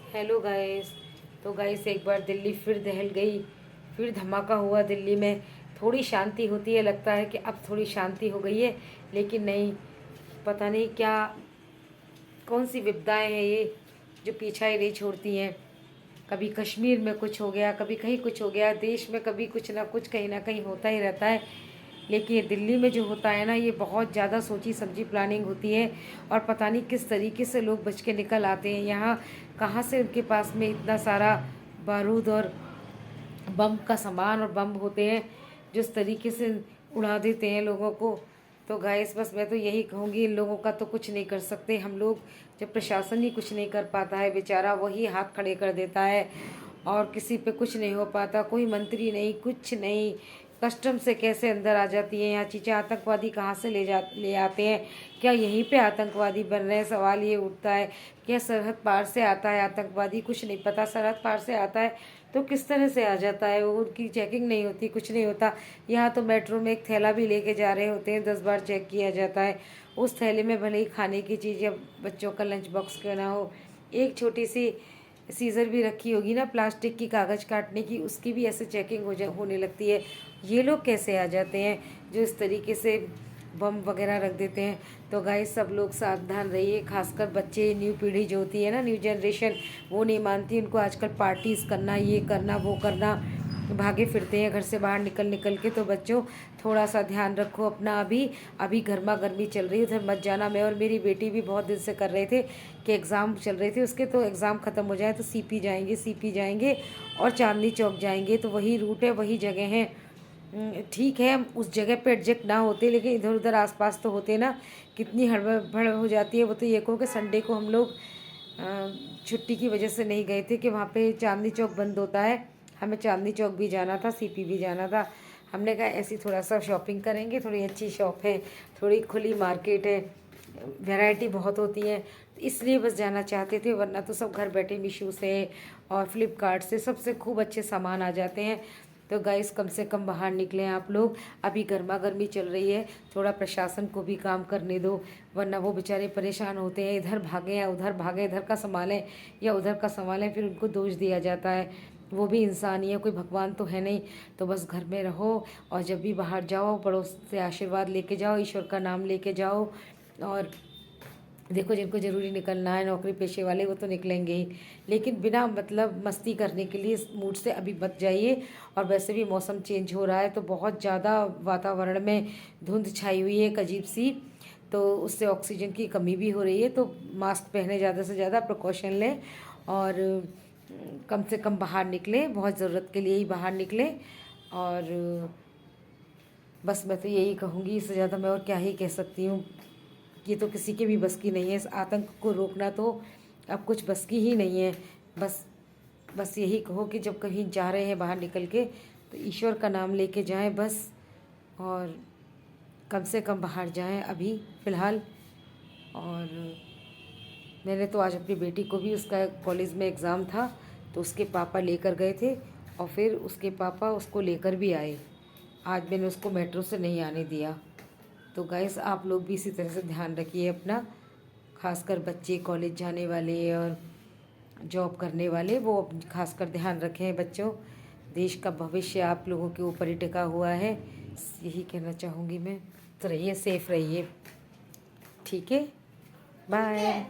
Hello guys. तो guys एक बार दिल्ली फिर दहल गई, फिर धमाका हुआ दिल्ली में। थोड़ी शांति होती है, लगता है कि अब थोड़ी शांति हो गई है, लेकिन नहीं। पता नहीं क्या, कौन सी विपदाएं हैं ये जो पीछा ही नहीं छोड़ती हैं। कभी कश्मीर में कुछ हो गया, कभी कहीं कुछ हो गया, देश में कभी कुछ ना कुछ कहीं ना कहीं होता ही रहता है। लेकिन ये दिल्ली में जो होता है ना, ये बहुत ज़्यादा सोची समझी प्लानिंग होती है। और पता नहीं किस तरीके से लोग बच के निकल आते हैं यहाँ। कहाँ से उनके पास में इतना सारा बारूद और बम का सामान और बम होते हैं, जिस तरीके से उड़ा देते हैं लोगों को। तो गाइस बस मैं तो यही कहूँगी, इन लोगों का तो कुछ नहीं कर सकते हम लोग। जब प्रशासन ही कुछ नहीं कर पाता है, बेचारा वही हाथ खड़े कर देता है और किसी पे कुछ नहीं हो पाता। कोई मंत्री नहीं, कुछ नहीं। कस्टम से कैसे अंदर आ जाती है यहाँ चीज़ें, आतंकवादी कहाँ से ले आते हैं। क्या यहीं पे आतंकवादी बन रहे हैं, सवाल ये उठता है। क्या सरहद पार से आता है आतंकवादी, कुछ नहीं पता। सरहद पार से आता है तो किस तरह से आ जाता है, वो उनकी चेकिंग नहीं होती, कुछ नहीं होता। यहाँ तो मेट्रो में एक थैला भी लेके जा रहे होते हैं, 10 बार चेक किया जाता है। उस थैले में भले ही खाने की चीज़ या बच्चों का लंच बॉक्स क्यों ना हो, एक छोटी सी सीज़र भी रखी होगी ना प्लास्टिक की, कागज़ काटने की, उसकी भी ऐसे चेकिंग होने लगती है। ये लोग कैसे आ जाते हैं जो इस तरीके से बम वगैरह रख देते हैं। तो गाइस सब लोग सावधान रहिए, खासकर बच्चे, न्यू पीढ़ी जो होती है ना, न्यू जनरेशन, वो नहीं मानती। उनको आजकल पार्टीज़ करना, ये करना, वो करना, भागे फिरते हैं घर से बाहर निकल निकल के। तो बच्चों थोड़ा सा ध्यान रखो अपना। अभी अभी गर्मा गर्मी चल रही है, उधर मत जाना। मैं और मेरी बेटी भी बहुत दिन से कर रहे थे कि एग्ज़ाम चल रहे थे उसके, तो एग्ज़ाम ख़त्म हो जाए तो सीपी जाएंगे, सीपी जाएंगे और चांदनी चौक जाएंगे। तो वही रूट है, वही जगह है। ठीक है, हम उस जगह पे एडजस्ट ना होते, लेकिन इधर उधर आसपास तो होते ना। कितनी हड़बड़ हो जाती है। वो तो ये कहो कि संडे को हम लोग छुट्टी की वजह से नहीं गए थे कि वहाँ पे चांदनी चौक बंद होता है। हमें चांदनी चौक भी जाना था, सीपी भी जाना था। हमने कहा ऐसी थोड़ा सा शॉपिंग करेंगे, थोड़ी अच्छी शॉप है, थोड़ी खुली मार्केट है, वैरायटी बहुत होती है, इसलिए बस जाना चाहते थे। वरना तो सब घर बैठे मीशो से और फ्लिपकार्ट से सबसे खूब अच्छे सामान आ जाते हैं। तो गाइस कम से कम बाहर निकलें आप लोग। अभी गर्मा गर्मी चल रही है, थोड़ा प्रशासन को भी काम करने दो, वरना वो बेचारे परेशान होते हैं। इधर भागे या उधर भागे, इधर का संभालें या उधर का संभालें, फिर उनको दोष दिया जाता है। वो भी इंसान ही है, कोई भगवान तो है नहीं। तो बस घर में रहो और जब भी बाहर जाओ पड़ोस से आशीर्वाद लेके जाओ, ईश्वर का नाम लेके जाओ। और देखो, जिनको ज़रूरी निकलना है, नौकरी पेशे वाले, वो तो निकलेंगे ही, लेकिन बिना मतलब मस्ती करने के लिए इस मूड से अभी बच जाइए। और वैसे भी मौसम चेंज हो रहा है, तो बहुत ज़्यादा वातावरण में धुंध छाई हुई है एक अजीब सी, तो उससे ऑक्सीजन की कमी भी हो रही है। तो मास्क पहने, ज़्यादा से ज़्यादा प्रिकॉशन लें और कम से कम बाहर निकलें, बहुत ज़रूरत के लिए ही बाहर निकलें। और बस मैं तो यही कहूँगी, इससे ज़्यादा मैं और क्या ही कह सकती हूँ। ये तो किसी के भी बस की नहीं है, इस आतंक को रोकना तो अब कुछ बस की ही नहीं है। बस बस यही कहो कि जब कहीं जा रहे हैं बाहर निकल के, तो ईश्वर का नाम लेके जाएं बस। और कम से कम बाहर जाएं अभी फ़िलहाल। और मैंने तो आज अपनी बेटी को भी, उसका कॉलेज में एग्ज़ाम था, तो उसके पापा लेकर गए थे और फिर उसके पापा उसको लेकर भी आए। आज मैंने उसको मेट्रो से नहीं आने दिया। तो गाइस आप लोग भी इसी तरह से ध्यान रखिए अपना, खासकर बच्चे, कॉलेज जाने वाले और जॉब करने वाले, वो खासकर ध्यान रखें बच्चों। देश का भविष्य आप लोगों के ऊपर ही टिका हुआ है, यही कहना चाहूँगी मैं। तो रहिए, सेफ रहिए। ठीक है, बाय।